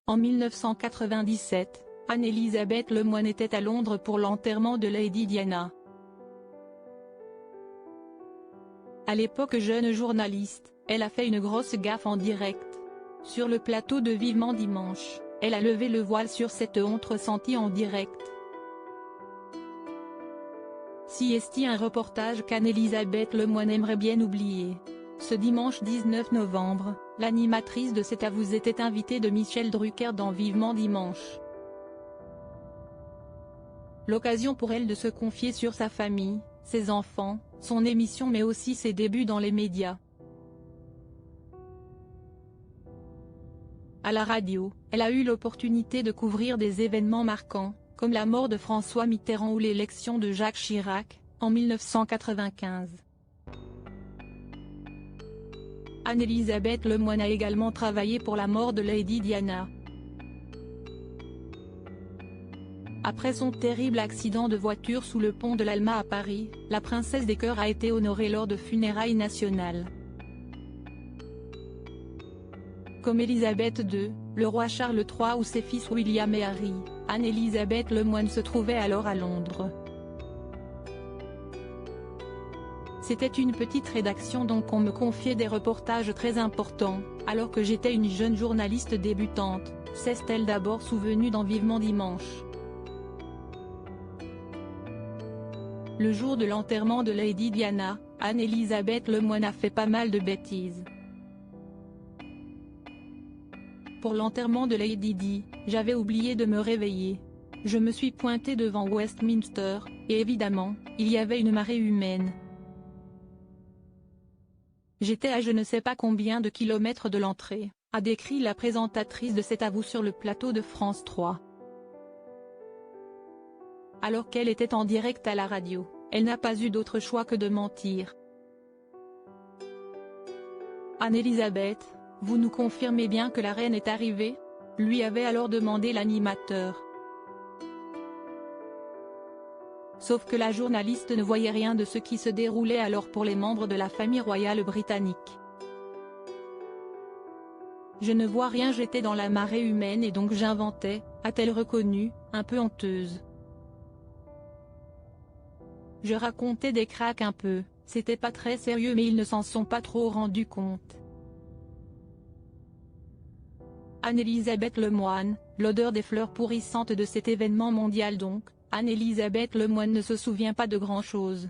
En 1997, Anne-Elisabeth Lemoine était à Londres pour l'enterrement de Lady Diana. À l'époque jeune journaliste, elle a fait une grosse gaffe en direct. Sur le plateau de Vivement Dimanche, elle a levé le voile sur cette honte ressentie en direct. Si est un reportage qu'Anne-Elisabeth Lemoine aimerait bien oublier. Ce dimanche 19 novembre, l'animatrice de C'est à vous était invitée de Michel Drucker dans Vivement Dimanche. L'occasion pour elle de se confier sur sa famille, ses enfants, son émission mais aussi ses débuts dans les médias. À la radio, elle a eu l'opportunité de couvrir des événements marquants, comme la mort de François Mitterrand ou l'élection de Jacques Chirac, en 1995. Anne-Elisabeth Lemoine a également travaillé pour la mort de Lady Diana. Après son terrible accident de voiture sous le pont de l'Alma à Paris, la princesse des cœurs a été honorée lors de funérailles nationales. Comme Élisabeth II, le roi Charles III ou ses fils William et Harry, Anne-Elisabeth Lemoine se trouvait alors à Londres. C'était une petite rédaction donc on me confiait des reportages très importants, alors que j'étais une jeune journaliste débutante, s'est-elle d'abord souvenue dans Vivement Dimanche. Le jour de l'enterrement de Lady Diana, Anne-Elisabeth Lemoine a fait pas mal de bêtises. Pour l'enterrement de Lady Di, j'avais oublié de me réveiller. Je me suis pointée devant Westminster, et évidemment, il y avait une marée humaine. J'étais à je ne sais pas combien de kilomètres de l'entrée, a décrit la présentatrice de C'est à vous sur le plateau de France 3. Alors qu'elle était en direct à la radio, elle n'a pas eu d'autre choix que de mentir. Anne-Elisabeth, vous nous confirmez bien que la reine est arrivée ? Lui avait alors demandé l'animateur. Sauf que la journaliste ne voyait rien de ce qui se déroulait alors pour les membres de la famille royale britannique. Je ne vois rien, j'étais dans la marée humaine et donc j'inventais, a-t-elle reconnu, un peu honteuse. Je racontais des cracks un peu, c'était pas très sérieux mais ils ne s'en sont pas trop rendus compte. Anne-Elisabeth Lemoine, l'odeur des fleurs pourrissantes de cet événement mondial donc, Anne-Elisabeth Lemoine ne se souvient pas de grand-chose.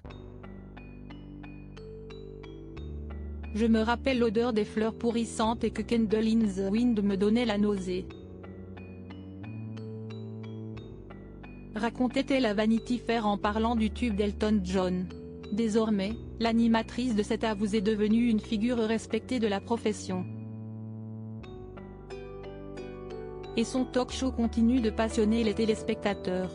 Je me rappelle l'odeur des fleurs pourrissantes et que Candle in the Wind me donnait la nausée. Racontait-elle à Vanity Fair en parlant du tube d'Elton John. Désormais, l'animatrice de C'est à vous est devenue une figure respectée de la profession. Et son talk-show continue de passionner les téléspectateurs.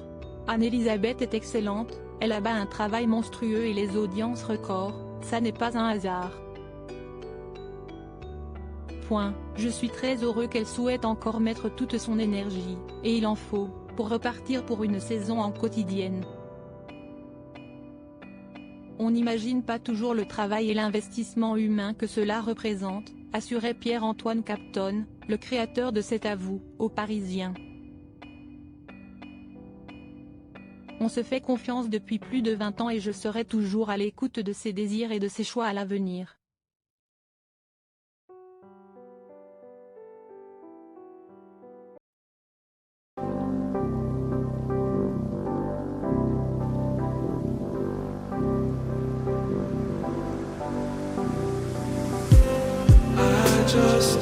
Anne-Elisabeth est excellente, elle abat un travail monstrueux et les audiences records, ça n'est pas un hasard. Je suis très heureux qu'elle souhaite encore mettre toute son énergie, et il en faut, pour repartir pour une saison en quotidienne. On n'imagine pas toujours le travail et l'investissement humain que cela représente, assurait Pierre-Antoine Capton, le créateur de C'est à vous, aux Parisiens. On se fait confiance depuis plus de 20 ans et je serai toujours à l'écoute de ses désirs et de ses choix à l'avenir. Just